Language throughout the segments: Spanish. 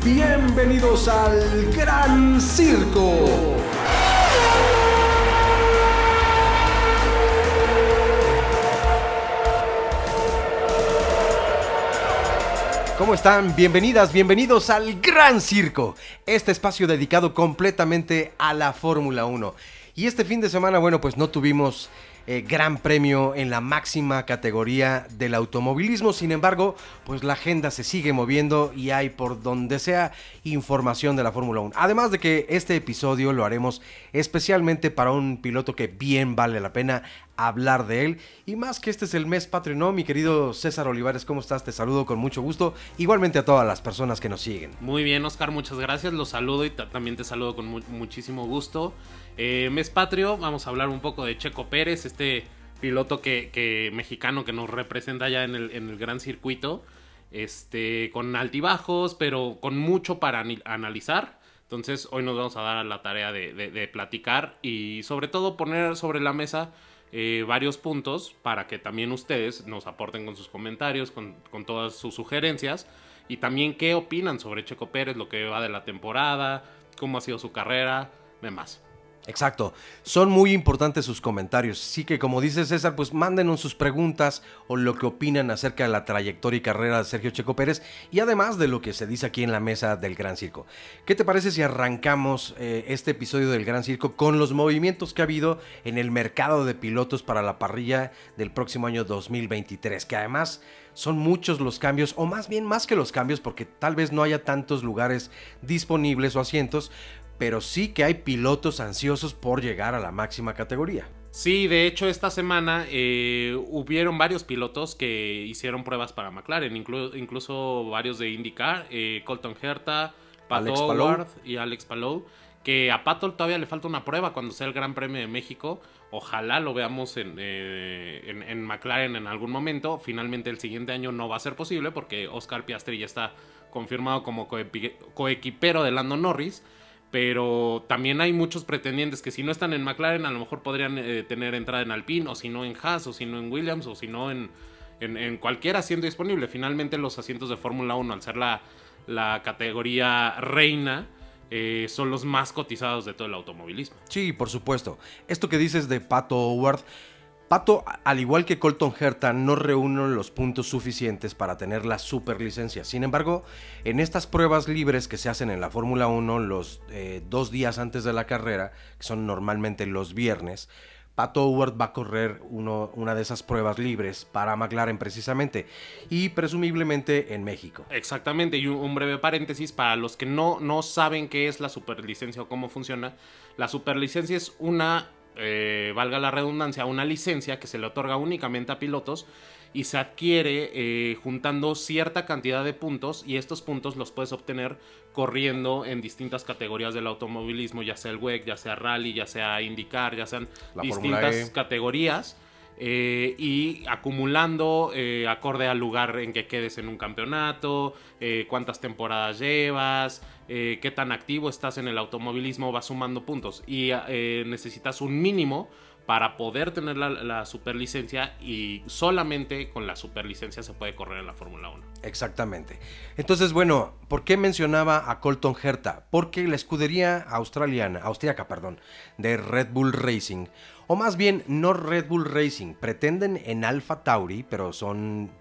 Bienvenidos al Gran Circo. ¿Cómo están? Bienvenidas, bienvenidos al Gran Circo, este espacio dedicado completamente a la Fórmula 1. Y este fin de semana, bueno, pues no tuvimos gran premio en la máxima categoría del automovilismo. Sin embargo, pues la agenda se sigue moviendo y hay por donde sea información de la Fórmula 1. Además de que este episodio lo haremos especialmente para un piloto que bien vale la pena hablar de él. Y más que este es el mes patrio, ¿no? Mi querido César Olivares, ¿cómo estás? Te saludo con mucho gusto. Igualmente a todas las personas que nos siguen. Muy bien, Oscar, muchas gracias. Los saludo y también te saludo con muchísimo gusto. Mes patrio, vamos a hablar un poco de Checo Pérez, este piloto que mexicano que nos representa ya en el gran circuito, con altibajos, pero con mucho para analizar. Entonces hoy nos vamos a dar la tarea de platicar y sobre todo poner sobre la mesa varios puntos para que también ustedes nos aporten con sus comentarios, con todas sus sugerencias y también qué opinan sobre Checo Pérez, lo que va de la temporada, cómo ha sido su carrera, demás. Exacto, son muy importantes sus comentarios, así que como dice César, pues mándenos sus preguntas o lo que opinan acerca de la trayectoria y carrera de Sergio Checo Pérez y además de lo que se dice aquí en la mesa del Gran Circo. ¿Qué te parece si arrancamos este episodio del Gran Circo con los movimientos que ha habido en el mercado de pilotos para la parrilla del próximo año 2023, que además son muchos los cambios, o más bien más que los cambios, porque tal vez no haya tantos lugares disponibles o asientos, pero sí que hay pilotos ansiosos por llegar a la máxima categoría. Sí, de hecho esta semana hubieron varios pilotos que hicieron pruebas para McLaren, incluso varios de IndyCar, Colton Herta, Pato Howard y Alex Palou, que a Pato todavía le falta una prueba cuando sea el Gran Premio de México. Ojalá lo veamos en McLaren en algún momento. Finalmente el siguiente año no va a ser posible porque Oscar Piastri ya está confirmado como coequipero de Lando Norris. Pero también hay muchos pretendientes que si no están en McLaren a lo mejor podrían tener entrada en Alpine, o si no en Haas, o si no en Williams, o si no en cualquier asiento disponible. Finalmente los asientos de Fórmula 1, al ser la categoría reina, son los más cotizados de todo el automovilismo. Sí, por supuesto. Esto que dices de Pato Howard, Pato, al igual que Colton Herta, no reúne los puntos suficientes para tener la superlicencia. Sin embargo, en estas pruebas libres que se hacen en la Fórmula 1 los 2 días antes de la carrera, que son normalmente los viernes, Pato Howard va a correr una de esas pruebas libres para McLaren precisamente y presumiblemente en México. Exactamente, y un breve paréntesis para los que no saben qué es la superlicencia o cómo funciona. La superlicencia es valga la redundancia, una licencia que se le otorga únicamente a pilotos y se adquiere juntando cierta cantidad de puntos, y estos puntos los puedes obtener corriendo en distintas categorías del automovilismo, ya sea el WEC, ya sea Rally, ya sea IndyCar, ya sean distintas categorías, y acumulando acorde al lugar en que quedes en un campeonato, cuántas temporadas llevas, qué tan activo estás en el automovilismo, vas sumando puntos y necesitas un mínimo para poder tener la superlicencia, y solamente con la superlicencia se puede correr en la Fórmula 1. Exactamente. Entonces, bueno, ¿por qué mencionaba a Colton Herta? Porque la escudería austríaca, de Red Bull Racing, o más bien no Red Bull Racing, pretenden en Alfa Tauri, pero son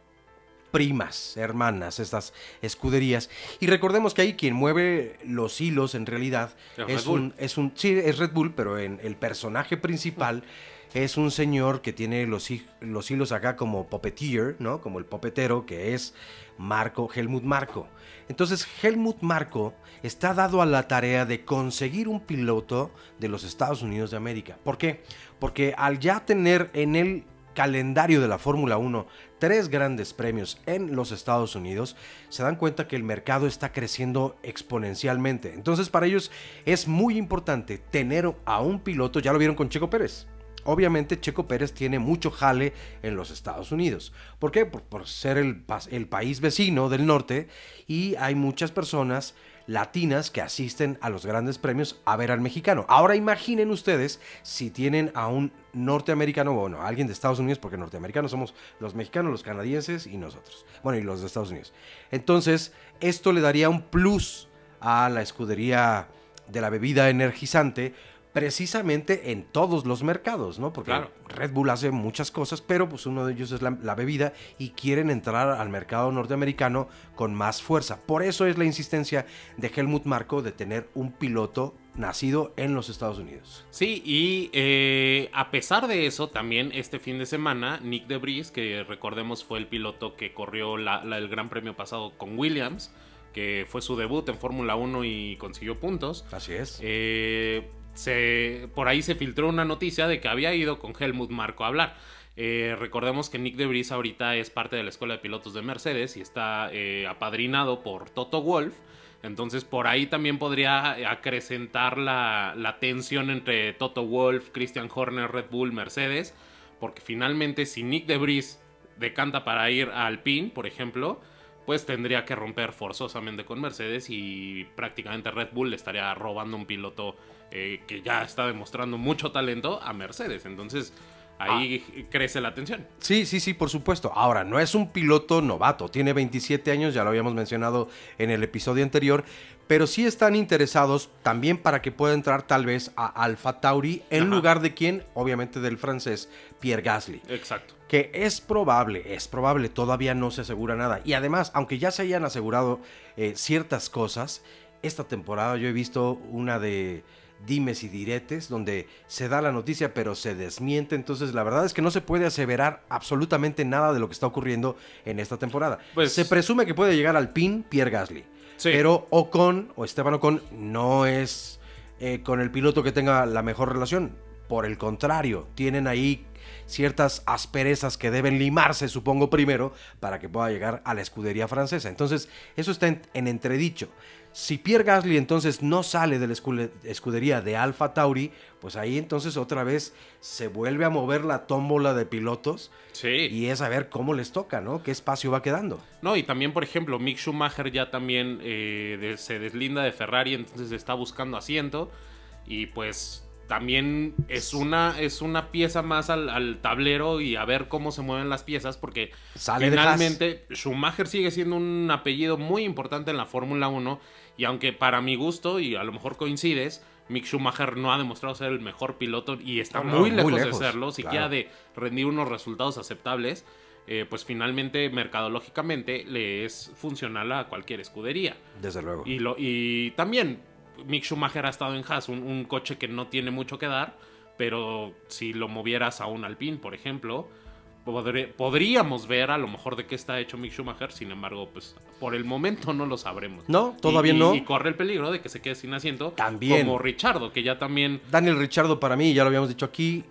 primas, hermanas, estas escuderías. Y recordemos que ahí quien mueve los hilos en realidad es Red Bull, pero el personaje principal es un señor que tiene los hilos acá como puppeteer, ¿no? Como el popetero, que es Helmut Marko. Entonces Helmut Marko está dado a la tarea de conseguir un piloto de los Estados Unidos de América. ¿Por qué? Porque al ya tener en el calendario de la Fórmula 1 3 grandes premios en los Estados Unidos, se dan cuenta que el mercado está creciendo exponencialmente. Entonces para ellos es muy importante tener a un piloto. Ya lo vieron con Checo Pérez. Obviamente Checo Pérez tiene mucho jale en los Estados Unidos. ¿Por qué? Por ser el país vecino del norte, y hay muchas personas latinas que asisten a los grandes premios a ver al mexicano. Ahora imaginen ustedes si tienen a un norteamericano, bueno, a alguien de Estados Unidos, porque norteamericanos somos los mexicanos, los canadienses y nosotros. Bueno, y los de Estados Unidos. Entonces, esto le daría un plus a la escudería de la bebida energizante, precisamente en todos los mercados, ¿no? Porque claro, Red Bull hace muchas cosas, pero pues uno de ellos es la bebida y quieren entrar al mercado norteamericano con más fuerza. Por eso es la insistencia de Helmut Marko de tener un piloto nacido en los Estados Unidos. Sí, y a pesar de eso, también este fin de semana, Nick de Vries, que recordemos fue el piloto que corrió el Gran Premio pasado con Williams, que fue su debut en Fórmula 1 y consiguió puntos. Así es. Por ahí se filtró una noticia de que había ido con Helmut Marko a hablar. Recordemos que Nick de Vries ahorita es parte de la escuela de pilotos de Mercedes y está apadrinado por Toto Wolff. Entonces por ahí también podría acrecentar la tensión entre Toto Wolff, Christian Horner, Red Bull, Mercedes. Porque finalmente si Nick de Vries decanta para ir a Alpine, por ejemplo, pues tendría que romper forzosamente con Mercedes y prácticamente Red Bull le estaría robando un piloto que ya está demostrando mucho talento a Mercedes. Entonces ahí crece la tensión. Sí, por supuesto. Ahora, no es un piloto novato, tiene 27 años, ya lo habíamos mencionado en el episodio anterior, pero sí están interesados también para que pueda entrar tal vez a Alfa Tauri en lugar de quien, obviamente del francés, Pierre Gasly. Exacto. Que es probable, todavía no se asegura nada. Y además, aunque ya se hayan asegurado ciertas cosas, esta temporada yo he visto una de dimes y diretes donde se da la noticia pero se desmiente. Entonces la verdad es que no se puede aseverar absolutamente nada de lo que está ocurriendo en esta temporada. Pues, se presume que puede llegar al PIN Pierre Gasly. Sí. Pero Esteban Ocon no es con el piloto que tenga la mejor relación. Por el contrario, tienen ahí ciertas asperezas que deben limarse, supongo, primero, para que pueda llegar a la escudería francesa. Entonces, eso está en entredicho. Si Pierre Gasly entonces no sale de la escudería de Alfa Tauri, pues ahí entonces otra vez se vuelve a mover la tómbola de pilotos. Sí. Y es a ver cómo les toca, ¿no? ¿Qué espacio va quedando? No, y también, por ejemplo, Mick Schumacher ya también se deslinda de Ferrari, entonces está buscando asiento. Y pues también es una pieza más al tablero y a ver cómo se mueven las piezas, porque finalmente Schumacher sigue siendo un apellido muy importante en la Fórmula 1 y aunque para mi gusto, y a lo mejor coincides, Mick Schumacher no ha demostrado ser el mejor piloto y está muy lejos de serlo, siquiera de rendir unos resultados aceptables, pues finalmente mercadológicamente le es funcional a cualquier escudería. Desde luego. Y también Mick Schumacher ha estado en Haas, un coche que no tiene mucho que dar, pero si lo movieras a un Alpine, por ejemplo, podríamos ver a lo mejor de qué está hecho Mick Schumacher. Sin embargo, pues por el momento no lo sabremos. No, todavía no. Y corre el peligro de que se quede sin asiento. También. Como Ricciardo, que ya también... Daniel Ricciardo, para mí, ya lo habíamos dicho aquí,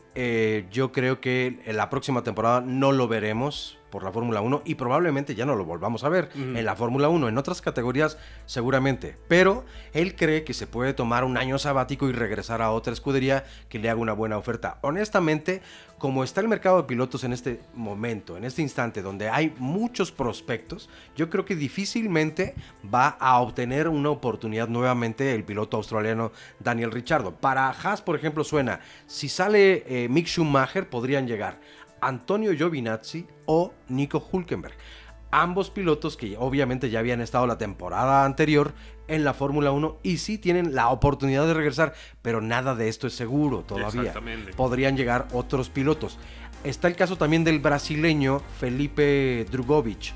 yo creo que en la próxima temporada no lo veremos por la Fórmula 1 y probablemente ya no lo volvamos a ver en la Fórmula 1, en otras categorías seguramente, pero él cree que se puede tomar un año sabático y regresar a otra escudería que le haga una buena oferta. Honestamente, como está el mercado de pilotos en este momento, en este instante, donde hay muchos prospectos, yo creo que difícilmente va a obtener una oportunidad nuevamente el piloto australiano Daniel Ricciardo. Para Haas, por ejemplo, suena, si sale Mick Schumacher, podrían llegar Antonio Giovinazzi o Nico Hülkenberg. Ambos pilotos que obviamente ya habían estado la temporada anterior en la Fórmula 1 y sí tienen la oportunidad de regresar, pero nada de esto es seguro todavía. Exactamente. Podrían llegar otros pilotos. Está el caso también del brasileño Felipe Drugovich,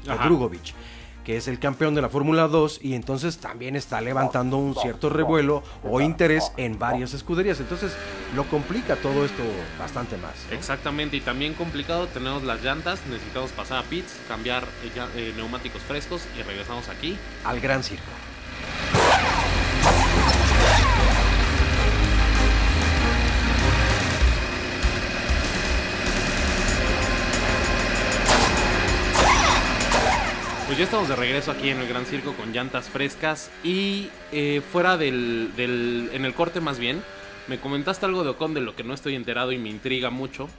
que es el campeón de la Fórmula 2 y entonces también está levantando un cierto revuelo o interés en varias escuderías. Entonces lo complica todo esto bastante más, ¿no? Exactamente, y también complicado, tenemos las llantas, necesitamos pasar a pits, cambiar neumáticos frescos y regresamos aquí al Gran Circo. Pues ya estamos de regreso aquí en el Gran Circo con llantas frescas y fuera en el corte más bien, me comentaste algo de Ocon de lo que no estoy enterado y me intriga mucho.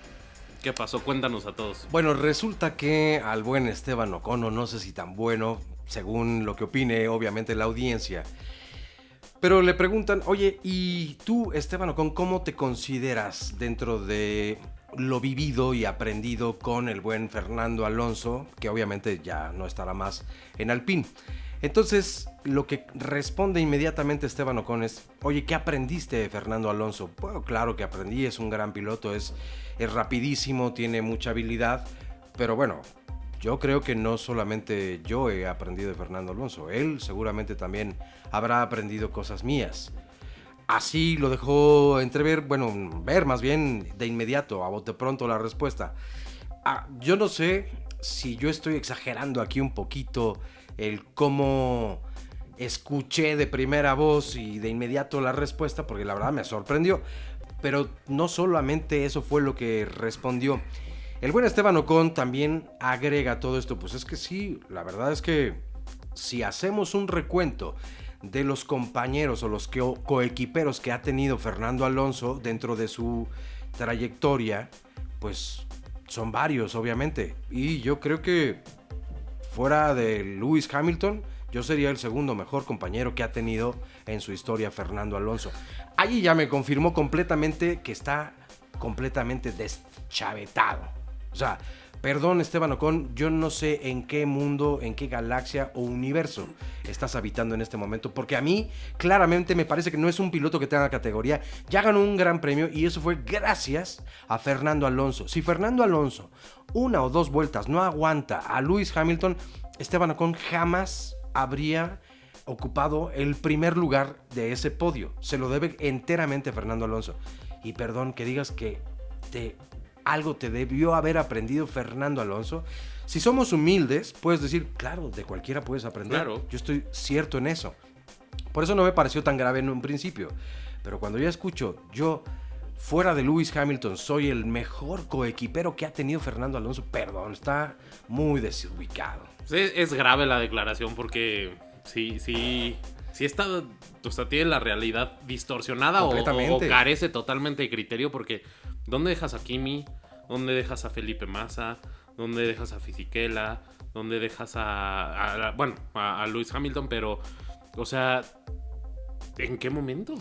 ¿Qué pasó? Cuéntanos a todos. Bueno, resulta que al buen Esteban Ocon, no sé si tan bueno, según lo que opine obviamente la audiencia, pero le preguntan, oye, ¿y tú, Esteban Ocon, cómo te consideras dentro de lo vivido y aprendido con el buen Fernando Alonso, que obviamente ya no estará más en Alpine? Entonces, lo que responde inmediatamente Esteban Ocon es, oye, ¿qué aprendiste de Fernando Alonso? Bueno, claro que aprendí, es un gran piloto, es rapidísimo, tiene mucha habilidad, pero bueno, yo creo que no solamente yo he aprendido de Fernando Alonso, él seguramente también habrá aprendido cosas mías. Así lo dejó entrever, bueno, ver más bien de inmediato, a bote pronto la respuesta. Yo no sé si yo estoy exagerando aquí un poquito el cómo escuché de primera voz y de inmediato la respuesta, porque la verdad me sorprendió. Pero no solamente eso fue lo que respondió. El buen Esteban Ocon también agrega todo esto. Pues es que sí, la verdad es que si hacemos un recuento de los compañeros o los coequiperos que ha tenido Fernando Alonso dentro de su trayectoria, pues son varios, obviamente. Y yo creo que fuera de Lewis Hamilton, yo sería el segundo mejor compañero que ha tenido en su historia Fernando Alonso. Allí ya me confirmó completamente que está completamente deschavetado. O sea, perdón Esteban Ocon, yo no sé en qué mundo, en qué galaxia o universo estás habitando en este momento, porque a mí claramente me parece que no es un piloto que tenga categoría. Ya ganó un gran premio y eso fue gracias a Fernando Alonso. Si Fernando Alonso una o dos vueltas no aguanta a Lewis Hamilton, Esteban Ocon jamás habría ocupado el primer lugar de ese podio. Se lo debe enteramente a Fernando Alonso. Y perdón que digas que algo te debió haber aprendido Fernando Alonso. Si somos humildes, puedes decir, claro, de cualquiera puedes aprender. Claro. Yo estoy cierto en eso. Por eso no me pareció tan grave en un principio. Pero cuando ya escucho, yo, fuera de Lewis Hamilton, soy el mejor coequipero que ha tenido Fernando Alonso, perdón, está muy desubicado. Es grave la declaración porque sí está, o sea, tiene la realidad distorsionada o carece totalmente de criterio, porque ¿dónde dejas a Kimi? ¿Dónde dejas a Felipe Massa? ¿Dónde dejas a Fisichella? ¿Dónde dejas a Lewis Hamilton? Pero, o sea, ¿en qué momento?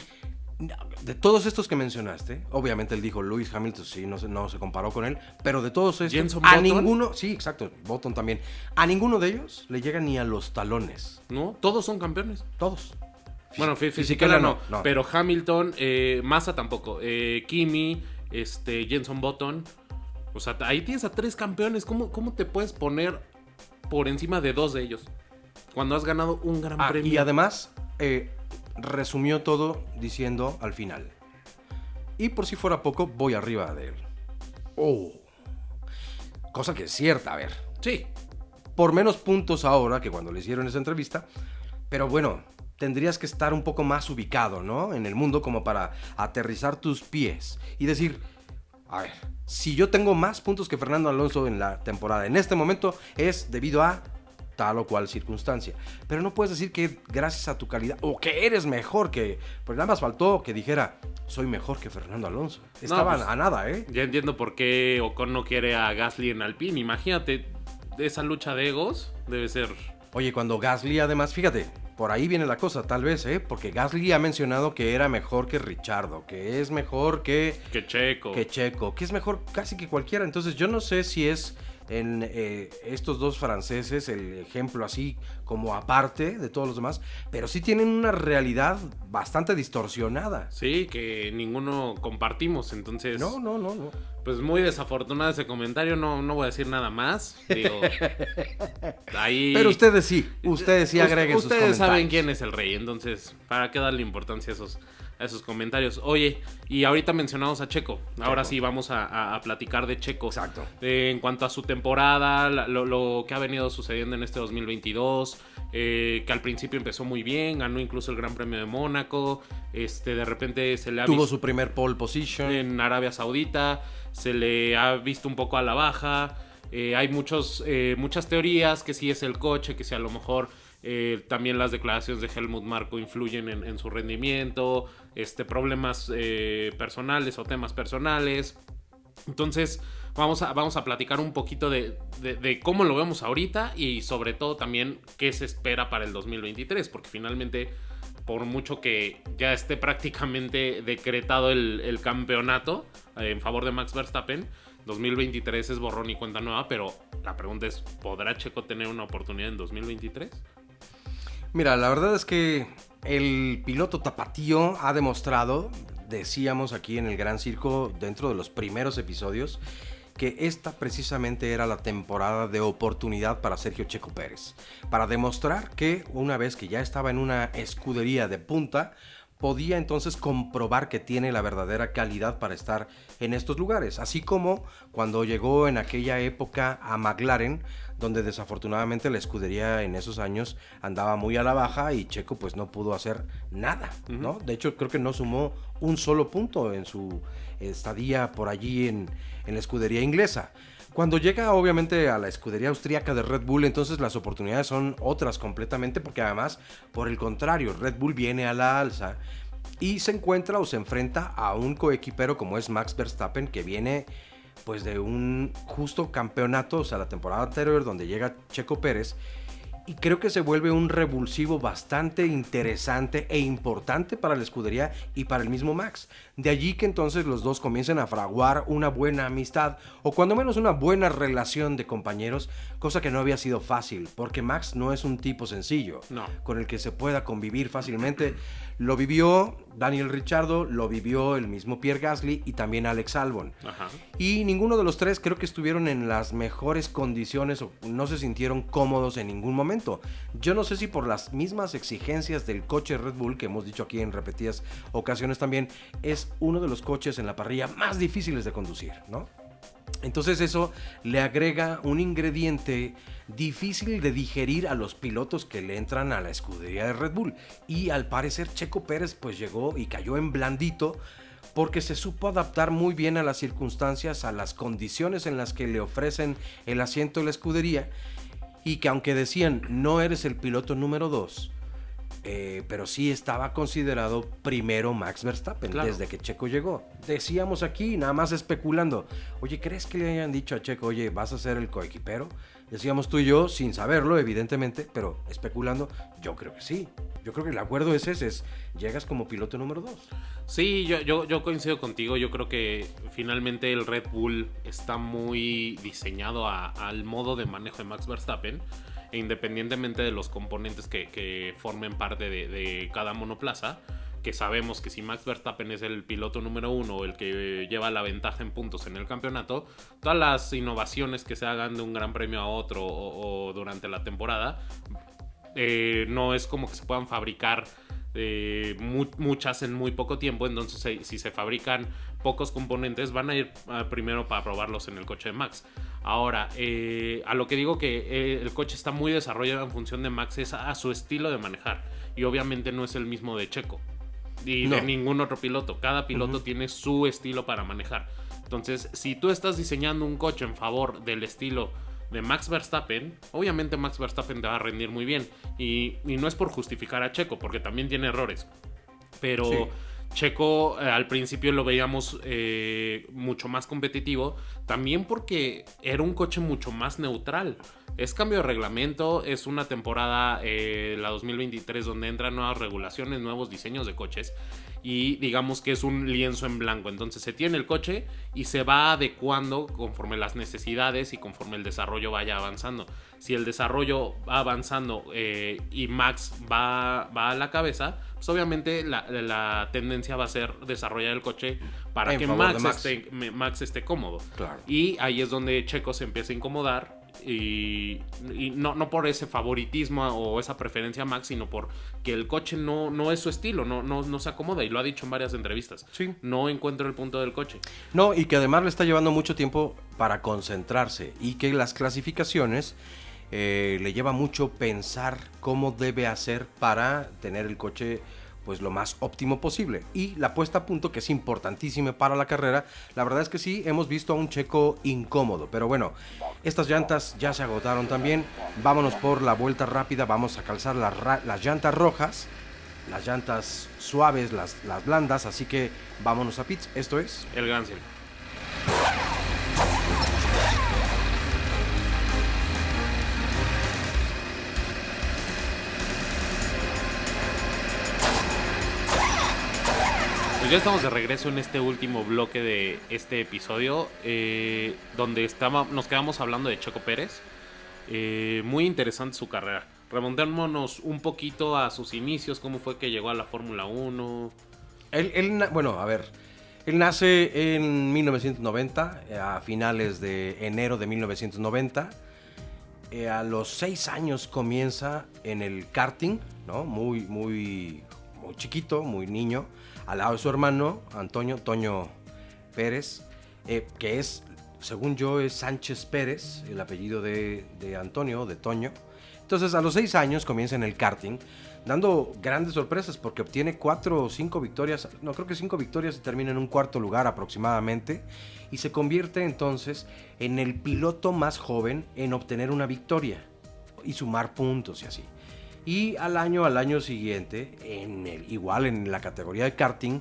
De todos estos que mencionaste, obviamente él dijo Lewis Hamilton, sí, no se comparó con él, pero de todos estos, Jenson a Button. ninguno, sí, exacto, Button también, a ninguno de ellos le llega ni a los talones. No, todos son campeones. Todos. Bueno, Fisichella no, no. Pero Hamilton, Massa tampoco, Kimi, Jenson Button. O sea, ahí tienes a 3 campeones. ¿Cómo te puedes poner por encima de 2 de ellos? Cuando has ganado un gran premio. Y además, resumió todo diciendo al final, y por si fuera poco, voy arriba de él. Cosa que es cierta, a ver. Sí. Por menos puntos ahora que cuando le hicieron esa entrevista, pero bueno, tendrías que estar un poco más ubicado, ¿no? En el mundo como para aterrizar tus pies y decir, a ver, si yo tengo más puntos que Fernando Alonso en la temporada, en este momento es debido a tal o cual circunstancia. Pero no puedes decir que gracias a tu calidad o que eres mejor que... Pues nada más faltó que dijera, soy mejor que Fernando Alonso. Estaba a nada, ¿eh? Ya entiendo por qué Ocon no quiere a Gasly en Alpine. Imagínate, esa lucha de egos debe ser... Oye, cuando Gasly además, fíjate, por ahí viene la cosa, tal vez, porque Gasly ha mencionado que era mejor que Richardo, que es mejor que Checo. Que es mejor casi que cualquiera. Entonces yo no sé si es en estos dos franceses el ejemplo así como aparte de todos los demás, pero sí tienen una realidad bastante distorsionada. Sí, que ninguno compartimos, entonces... No. Pues muy desafortunado ese comentario, no voy a decir nada más. Digo, ahí... Pero ustedes sí agreguen sus comentarios. Ustedes saben quién es el rey, entonces, ¿para qué darle importancia a esos comentarios? Oye, y ahorita mencionamos a Checo. Ahora sí vamos a platicar de Checo. Exacto. En cuanto a su temporada, lo que ha venido sucediendo en este 2022, que al principio empezó muy bien, ganó incluso el Gran Premio de Mónaco, de repente se le ha tuvo su primer pole position en Arabia Saudita, se le ha visto un poco a la baja. Hay muchas teorías, que si es el coche, que si a lo mejor también las declaraciones de Helmut Marko influyen en su rendimiento, problemas personales o temas personales. Entonces vamos a platicar un poquito de cómo lo vemos ahorita y sobre todo también qué se espera para el 2023, porque finalmente, por mucho que ya esté prácticamente decretado el campeonato en favor de Max Verstappen, 2023 es borrón y cuenta nueva, pero la pregunta es, ¿podrá Checo tener una oportunidad en 2023? Mira, la verdad es que el piloto tapatío ha demostrado, decíamos aquí en el Gran Circo, dentro de los primeros episodios, que esta precisamente era la temporada de oportunidad para Sergio Checo Pérez, para demostrar que una vez que ya estaba en una escudería de punta, podía entonces comprobar que tiene la verdadera calidad para estar en estos lugares, así como cuando llegó en aquella época a McLaren, donde desafortunadamente la escudería en esos años andaba muy a la baja y Checo pues no pudo hacer nada, ¿no? De hecho creo que no sumó un solo punto en su estadía por allí en la escudería inglesa. Cuando llega obviamente a la escudería austríaca de Red Bull, entonces las oportunidades son otras completamente, porque además, por el contrario, Red Bull viene a la alza y se encuentra o se enfrenta a un coequipero como es Max Verstappen, que viene pues de un justo campeonato, o sea, la temporada anterior donde llega Checo Pérez, y creo que se vuelve un revulsivo bastante interesante e importante para la escudería y para el mismo Max. De allí que entonces los dos comiencen a fraguar una buena amistad o cuando menos una buena relación de compañeros, cosa que no había sido fácil, porque Max no es un tipo sencillo, No. con el que se pueda convivir fácilmente. Lo vivió Daniel Ricciardo, lo vivió el mismo Pierre Gasly y también Alex Albon. Ajá. Y ninguno de los tres creo que estuvieron en las mejores condiciones o no se sintieron cómodos en ningún momento. Yo no sé si por las mismas exigencias del coche Red Bull, que hemos dicho aquí en repetidas ocasiones también, es uno de los coches en la parrilla más difíciles de conducir, ¿no? Entonces eso le agrega un ingrediente difícil de digerir a los pilotos que le entran a la escudería de Red Bull. Y al parecer Checo Pérez pues llegó y cayó en blandito porque se supo adaptar muy bien a las circunstancias, a las condiciones en las que le ofrecen el asiento de la escudería. Y que aunque decían no eres el piloto número 2, pero sí estaba considerado primero Max Verstappen, claro, desde que Checo llegó. Decíamos aquí, nada más especulando, oye, ¿crees que le hayan dicho a Checo, oye, vas a ser el coequipero? Decíamos tú y yo, sin saberlo, evidentemente, pero especulando, yo creo que sí. Yo creo que el acuerdo es ese, llegas como piloto número 2. Sí, yo coincido contigo. Yo creo que finalmente el Red Bull está muy diseñado al modo de manejo de Max Verstappen, e independientemente de los componentes que formen parte de cada monoplaza, que sabemos que si Max Verstappen es el piloto número 1 o el que lleva la ventaja en puntos en el campeonato, todas las innovaciones que se hagan de un gran premio a otro o durante la temporada, no es como que se puedan fabricar muchas en muy poco tiempo. Entonces si se fabrican pocos componentes, van a ir primero para probarlos en el coche de Max. Ahora, a lo que digo que el coche está muy desarrollado en función de Max es a su estilo de manejar, y obviamente no es el mismo de Checo y de ningún otro piloto. Cada piloto tiene su estilo para manejar. Entonces, si tú estás diseñando un coche en favor del estilo de Max Verstappen, obviamente Max Verstappen te va a rendir muy bien. Y no es por justificar a Checo, porque también tiene errores. Pero sí, Checo al principio lo veíamos mucho más competitivo, también porque era un coche mucho más neutral. Es cambio de reglamento, es una temporada, la 2023, donde entran nuevas regulaciones, nuevos diseños de coches, y digamos que es un lienzo en blanco. Entonces se tiene el coche y se va adecuando conforme las necesidades y conforme el desarrollo vaya avanzando. Si el desarrollo va avanzando y Max va a la cabeza, pues obviamente la tendencia va a ser desarrollar el coche para que Max esté cómodo. Claro. Y ahí es donde Checo se empieza a incomodar. Y no por ese favoritismo o esa preferencia a Max, sino porque el coche no es su estilo, no se acomoda, y lo ha dicho en varias entrevistas. Sí. No encuentro el punto del coche. No, y que además le está llevando mucho tiempo para concentrarse, y que las clasificaciones le lleva mucho pensar cómo debe hacer para tener el coche pues lo más óptimo posible. Y la puesta a punto, que es importantísima para la carrera, la verdad es que sí, hemos visto a un Checo incómodo, pero bueno, estas llantas ya se agotaron también. Vámonos por la vuelta rápida, vamos a calzar las llantas rojas, las llantas suaves, las blandas, así que vámonos a pits. Esto es el Gran Circo. Pues ya estamos de regreso en este último bloque de este episodio, donde nos quedamos hablando de Checo Pérez. Muy interesante su carrera. remontémonos un poquito a sus inicios, cómo fue que llegó a la Fórmula 1. Bueno, a ver, él nace en 1990, a finales de enero de 1990. A los 6 años comienza en el karting, ¿no? Muy chiquito, muy niño, al lado de su hermano, Toño Pérez, que es, según yo, es Sánchez Pérez, el apellido de Antonio, de Toño. Entonces, a los 6 años comienza en el karting, dando grandes sorpresas porque obtiene 4 o 5 victorias, no, creo que 5 victorias y termina en un cuarto lugar aproximadamente, y se convierte entonces en el piloto más joven en obtener una victoria y sumar puntos y así. Y al año siguiente, igual en la categoría de karting,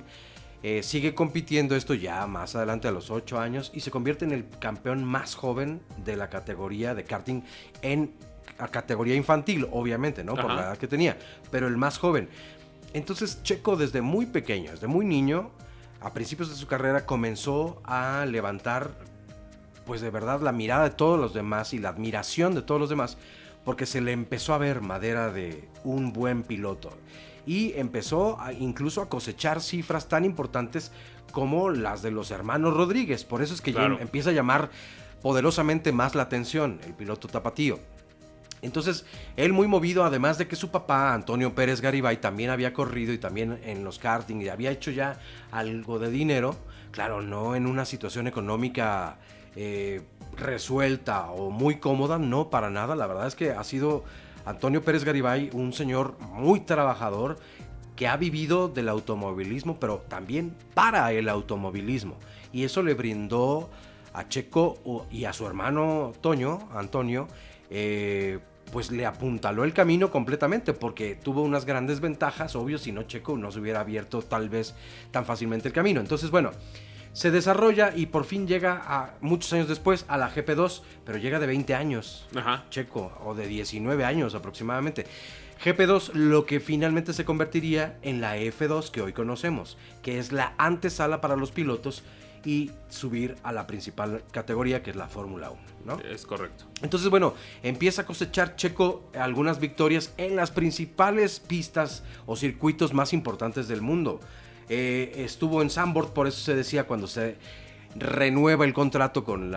sigue compitiendo esto ya más adelante a los 8 años y se convierte en el campeón más joven de la categoría de karting a categoría infantil, obviamente, ¿no? Por la edad que tenía, pero el más joven. Entonces Checo desde muy pequeño, desde muy niño, a principios de su carrera comenzó a levantar, pues de verdad, la mirada de todos los demás y la admiración de todos los demás, porque se le empezó a ver madera de un buen piloto. Y empezó incluso a cosechar cifras tan importantes como las de los hermanos Rodríguez. Por eso es que Claro. ya empieza a llamar poderosamente más la atención el piloto tapatío. Entonces, él muy movido, además de que su papá, Antonio Pérez Garibay, también había corrido y también en los karting y había hecho ya algo de dinero, claro, no en una situación económica resuelta o muy cómoda, no, para nada. La verdad es que ha sido Antonio Pérez Garibay un señor muy trabajador que ha vivido del automovilismo, pero también para el automovilismo. Y eso le brindó a Checo y a su hermano Antonio, pues le apuntaló el camino completamente, porque tuvo unas grandes ventajas, obvio, si no Checo no se hubiera abierto tal vez tan fácilmente el camino. Entonces, bueno, se desarrolla y por fin llega muchos años después a la GP2, pero llega de 20 años, Checo, o de 19 años aproximadamente. GP2, lo que finalmente se convertiría en la F2 que hoy conocemos, que es la antesala para los pilotos y subir a la principal categoría, que es la Fórmula 1, ¿no? Es correcto. Entonces, bueno, empieza a cosechar Checo algunas victorias en las principales pistas o circuitos más importantes del mundo. Estuvo en Zandvoort, por eso se decía cuando se renueva el contrato con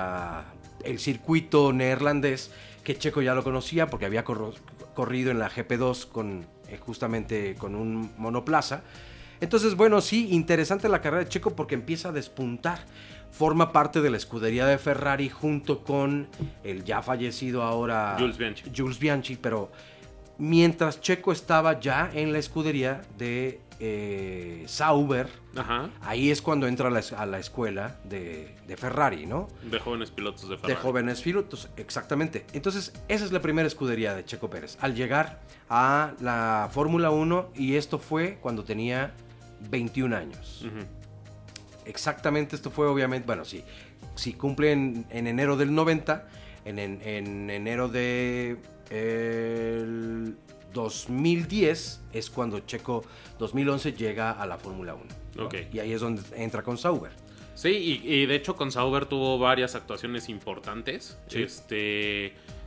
el circuito neerlandés, que Checo ya lo conocía porque había corrido en la GP2 justamente con un monoplaza. Entonces, bueno, sí, interesante la carrera de Checo porque empieza a despuntar. Forma parte de la escudería de Ferrari junto con el ya fallecido ahora Jules Bianchi, pero mientras Checo estaba ya en la escudería de Sauber, ahí es cuando entra a la escuela de Ferrari, ¿no? De jóvenes pilotos de Ferrari. De jóvenes pilotos, exactamente. Entonces, esa es la primera escudería de Checo Pérez, al llegar a la Fórmula 1, y esto fue cuando tenía 21 años. Exactamente, esto fue obviamente, bueno, sí cumple en enero del 90, en enero de 2010 es cuando Checo 2011 llega a la Fórmula 1, ¿no? Okay. Y ahí es donde entra con Sauber. Sí, y de hecho con Sauber tuvo varias actuaciones importantes. Sí.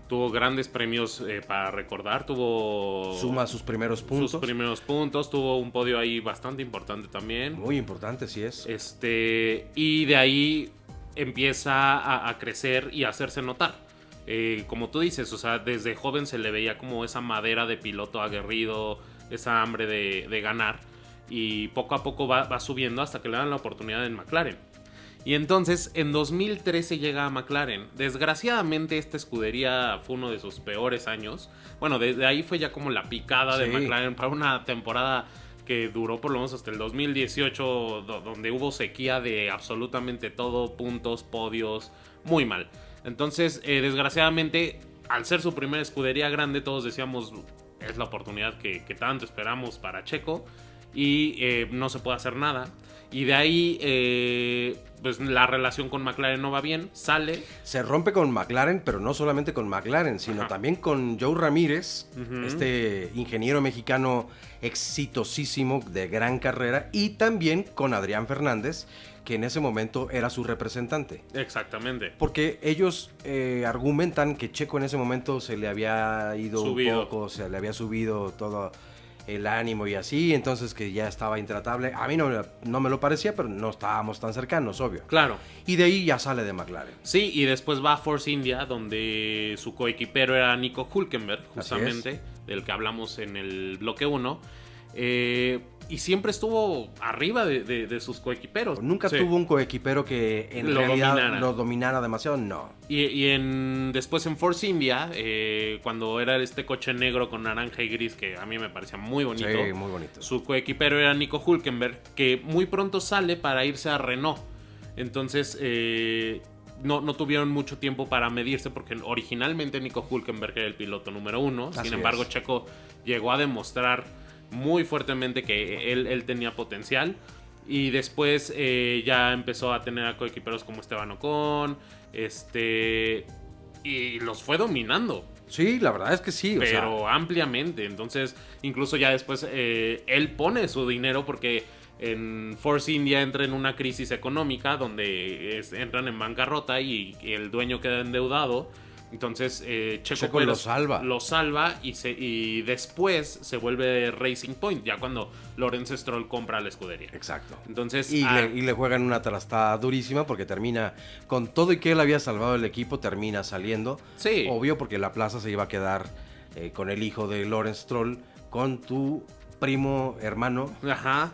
Tuvo grandes premios para recordar. Suma sus primeros puntos. Tuvo un podio ahí bastante importante también. Muy importante, sí es. Y de ahí empieza a crecer y a hacerse notar. Como tú dices, o sea, desde joven se le veía como esa madera de piloto aguerrido, esa hambre de ganar. Y poco a poco va subiendo hasta que le dan la oportunidad en McLaren. Y entonces en 2013 llega a McLaren. Desgraciadamente esta escudería fue uno de sus peores años. Bueno, desde ahí fue ya como la picada de McLaren para una temporada que duró por lo menos hasta el 2018, donde hubo sequía de absolutamente todo, puntos, podios, muy mal. Entonces, desgraciadamente, al ser su primera escudería grande, todos decíamos, es la oportunidad que tanto esperamos para Checo, y no se puede hacer nada. Y de ahí, pues la relación con McLaren no va bien, sale. Se rompe con McLaren, pero no solamente con McLaren, sino Ajá. también con Joe Ramírez, Ujú. este ingeniero mexicano exitosísimo de gran carrera, y también con Adrián Fernández, que en ese momento era su representante. Exactamente. Porque ellos argumentan que Checo en ese momento se le había ido Subido. un poco, se le había subido todo el ánimo y así, entonces que ya estaba intratable. A mí no me lo parecía, pero no estábamos tan cercanos, obvio. Claro. Y de ahí ya sale de McLaren. Sí, y después va a Force India, donde su coequipero era Nico Hülkenberg, justamente, del que hablamos en el bloque 1. Y siempre estuvo arriba de sus coequiperos. Nunca Sí. tuvo un coequipero que en Lo realidad dominara. lo dominara demasiado, no. Y después en Force India, cuando era este coche negro con naranja y gris, que a mí me parecía muy bonito. Sí, muy bonito. Su coequipero era Nico Hülkenberg, que muy pronto sale para irse a Renault. Entonces, no tuvieron mucho tiempo para medirse, porque originalmente Nico Hülkenberg era el piloto número 1. Así Sin embargo, es. Checo llegó a demostrar muy fuertemente que él tenía potencial. Y después ya empezó a tener a coequiperos como Esteban Ocon. Y los fue dominando. Sí, la verdad es que sí. Pero ampliamente. Entonces, incluso ya después él pone su dinero, porque en Force India entra en una crisis económica donde entran en bancarrota y el dueño queda endeudado. Entonces Checo lo salva. Lo salva y después se vuelve Racing Point, ya cuando Lawrence Stroll compra la escudería. Exacto. Entonces, Y le juegan una trastada durísima porque termina, con todo y que él había salvado el equipo, termina saliendo. Sí. Obvio, porque la plaza se iba a quedar con el hijo de Lawrence Stroll, con tu primo hermano. Ajá.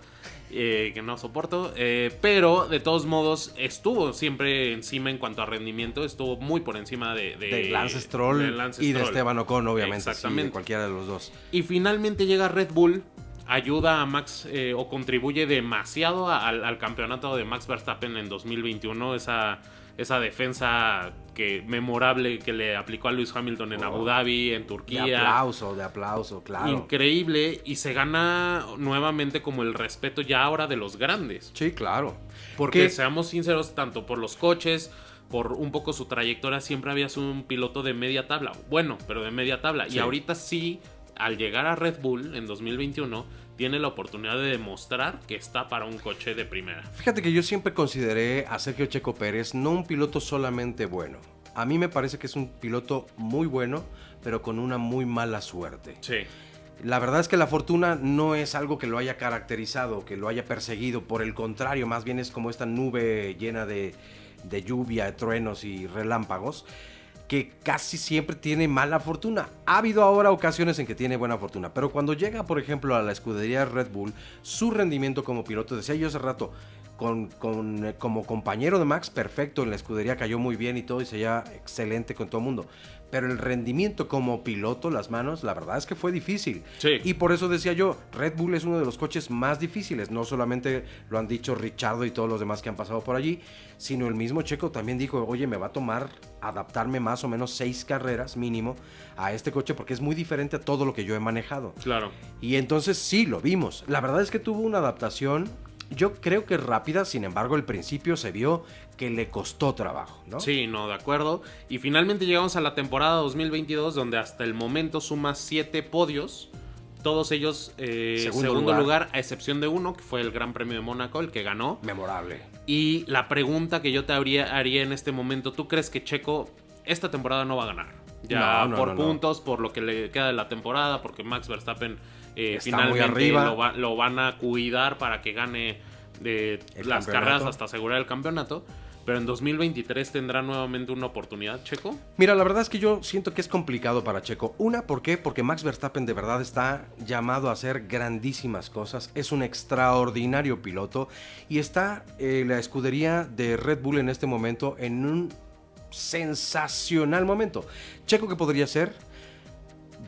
Que no soporto, pero de todos modos estuvo siempre encima en cuanto a rendimiento, estuvo muy por encima De Lance Stroll de Lance y de Stroll. Esteban Ocon, obviamente. Exactamente. Sí, de cualquiera de los dos. Y finalmente llega Red Bull, ayuda a Max o contribuye demasiado al campeonato de Max Verstappen en 2021, esa defensa memorable que le aplicó a Lewis Hamilton en Abu Dhabi, en Turquía. De aplauso, claro. Increíble, y se gana nuevamente como el respeto ya ahora de los grandes. Sí, claro. Porque seamos sinceros, tanto por los coches, por un poco su trayectoria, siempre había sido un piloto de media tabla. Bueno, pero de media tabla. Sí. Y ahorita sí, al llegar a Red Bull en 2021, tiene la oportunidad de demostrar que está para un coche de primera. Fíjate que yo siempre consideré a Sergio Checo Pérez no un piloto solamente bueno. A mí me parece que es un piloto muy bueno, pero con una muy mala suerte. Sí. La verdad es que la fortuna no es algo que lo haya caracterizado, que lo haya perseguido. Por el contrario, más bien es como esta nube llena de lluvia, truenos y relámpagos, que casi siempre tiene mala fortuna. Ha habido ahora ocasiones en que tiene buena fortuna, pero cuando llega, por ejemplo, a la escudería Red Bull, su rendimiento como piloto, decía yo hace rato, como compañero de Max, perfecto, en la escudería cayó muy bien y todo, y se veía excelente con todo el mundo. Pero el rendimiento como piloto, las manos, la verdad es que fue difícil. Sí. Y por eso decía yo, Red Bull es uno de los coches más difíciles. No solamente lo han dicho Richardo y todos los demás que han pasado por allí, sino el mismo Checo también dijo, oye, me va a tomar adaptarme más o menos 6 carreras mínimo a este coche porque es muy diferente a todo lo que yo he manejado. Claro. Y entonces sí, lo vimos. La verdad es que tuvo una adaptación, yo creo que rápida, sin embargo, al principio se vio que le costó trabajo, ¿no? Sí, no, de acuerdo. Y finalmente llegamos a la temporada 2022, donde hasta el momento suma 7 podios. Todos ellos segundo lugar, a excepción de uno, que fue el Gran Premio de Mónaco, el que ganó. Memorable. Y la pregunta que yo te haría en este momento, ¿tú crees que Checo esta temporada no va a ganar? Ya por puntos, por lo que le queda de la temporada, porque Max Verstappen finalmente muy arriba. lo van a cuidar para que gane las carreras hasta asegurar el campeonato. Pero en 2023 tendrá nuevamente una oportunidad, Checo. Mira, la verdad es que yo siento que es complicado para Checo. Una, ¿por qué? Porque Max Verstappen de verdad está llamado a hacer grandísimas cosas. Es un extraordinario piloto y está la escudería de Red Bull en este momento en un sensacional momento. Checo, ¿qué podría ser?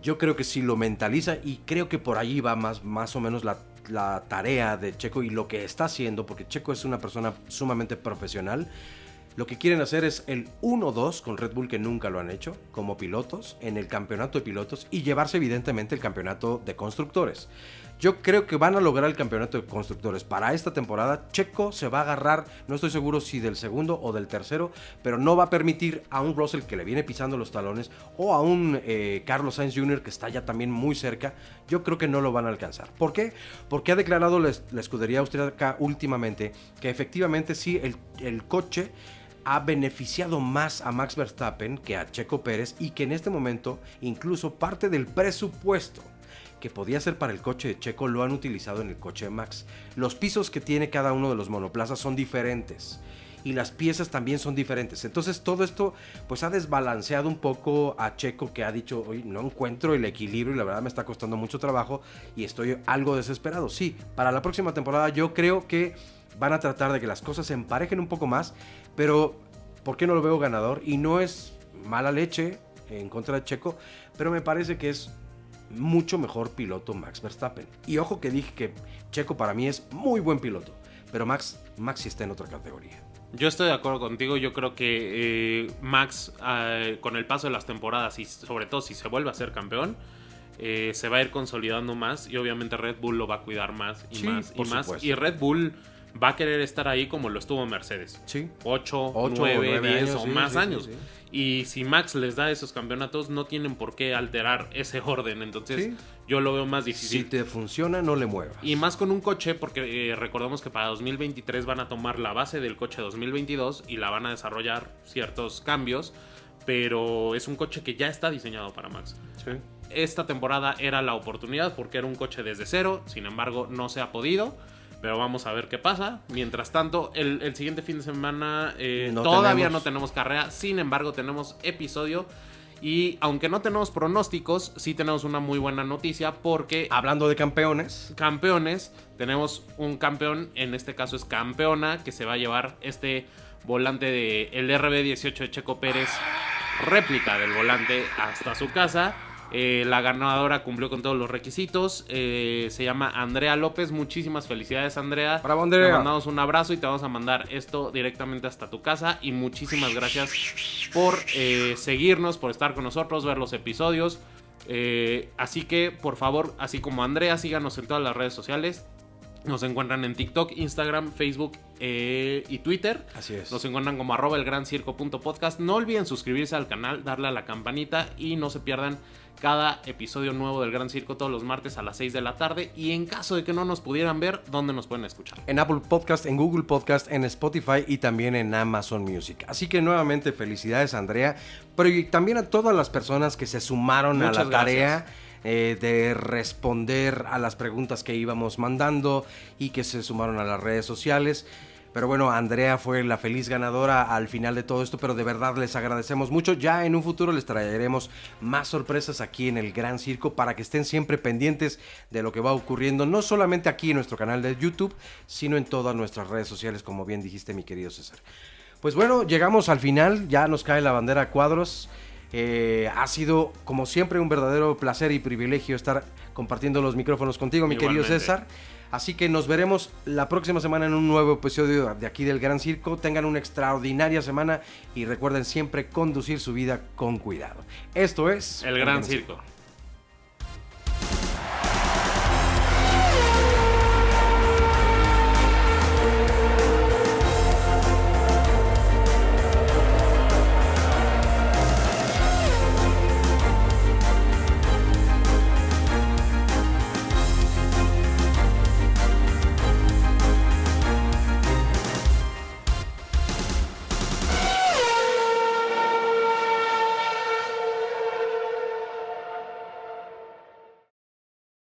Yo creo que si lo mentaliza, y creo que por allí va más o menos la tarea de Checo y lo que está haciendo, porque Checo es una persona sumamente profesional. Lo que quieren hacer es el 1-2 con Red Bull, que nunca lo han hecho como pilotos en el campeonato de pilotos, y llevarse evidentemente el campeonato de constructores. Yo creo que van a lograr el campeonato de constructores. Para esta temporada, Checo se va a agarrar, no estoy seguro si del segundo o del tercero, pero no va a permitir a un Russell que le viene pisando los talones o a un Carlos Sainz Jr. que está ya también muy cerca. Yo creo que no lo van a alcanzar. ¿Por qué? Porque ha declarado la escudería austríaca últimamente que efectivamente sí, el coche ha beneficiado más a Max Verstappen que a Checo Pérez y que en este momento incluso parte del presupuesto que podía ser para el coche de Checo lo han utilizado en el coche de Max. Los pisos que tiene cada uno de los monoplazas son diferentes y las piezas también son diferentes. Entonces todo esto pues ha desbalanceado un poco a Checo, que ha dicho, oye, no encuentro el equilibrio y la verdad me está costando mucho trabajo y estoy algo desesperado. Sí, para la próxima temporada yo creo que van a tratar de que las cosas se emparejen un poco más, pero ¿por qué no lo veo ganador? Y no es mala leche en contra de Checo, pero me parece que es mucho mejor piloto Max Verstappen. Y ojo que dije que Checo para mí es muy buen piloto, pero Max sí está en otra categoría. Yo estoy de acuerdo contigo, yo creo que Max con el paso de las temporadas y sobre todo si se vuelve a ser campeón, se va a ir consolidando más y obviamente Red Bull lo va a cuidar más y más y más. Supuesto. Y Red Bull va a querer estar ahí como lo estuvo Mercedes. Sí. 8, 9, 10 años, o sí, más sí, años. sí, sí. Y si Max les da esos campeonatos, no tienen por qué alterar ese orden. Entonces, Sí. yo lo veo más difícil. Si te funciona, no le muevas. Y más con un coche, porque recordemos que para 2023 van a tomar la base del coche 2022 y la van a desarrollar ciertos cambios. Pero es un coche que ya está diseñado para Max. Sí. Esta temporada era la oportunidad porque era un coche desde cero. Sin embargo, no se ha podido. Pero vamos a ver qué pasa. Mientras tanto, el siguiente fin de semana todavía no tenemos carrera. Sin embargo, tenemos episodio. Y aunque no tenemos pronósticos, sí tenemos una muy buena noticia porque... Hablando de campeones. Campeones, tenemos un campeón, en este caso es campeona, que se va a llevar este volante de el RB18 de Checo Pérez, réplica del volante, hasta su casa. La ganadora cumplió con todos los requisitos. Se llama Andrea López. Muchísimas felicidades, Andrea. Bravo, Andrea. Te mandamos un abrazo y te vamos a mandar esto directamente hasta tu casa. Y muchísimas gracias por seguirnos, por estar con nosotros, ver los episodios. Así que, por favor, así como Andrea, síganos en todas las redes sociales. Nos encuentran en TikTok, Instagram, Facebook y Twitter. Así es. Nos encuentran como @elgrancirco.podcast. No olviden suscribirse al canal, darle a la campanita y no se pierdan cada episodio nuevo del Gran Circo todos los martes a las 6 de la tarde. Y en caso de que no nos pudieran ver, ¿dónde nos pueden escuchar? En Apple Podcast, en Google Podcast, en Spotify y también en Amazon Music. Así que nuevamente felicidades, Andrea, pero y también a todas las personas que se sumaron Muchas a la tarea gracias. De responder a las preguntas que íbamos mandando y que se sumaron a las redes sociales. Pero bueno, Andrea fue la feliz ganadora al final de todo esto, pero de verdad les agradecemos mucho. Ya en un futuro les traeremos más sorpresas aquí en el Gran Circo para que estén siempre pendientes de lo que va ocurriendo, no solamente aquí en nuestro canal de YouTube, sino en todas nuestras redes sociales, como bien dijiste, mi querido César. Pues bueno, llegamos al final, ya nos cae la bandera a cuadros. Ha sido, como siempre, un verdadero placer y privilegio estar compartiendo los micrófonos contigo, mi querido Igualmente. César. Así que nos veremos la próxima semana en un nuevo episodio de aquí del Gran Circo. Tengan una extraordinaria semana y recuerden siempre conducir su vida con cuidado. Esto es El Gran Circo.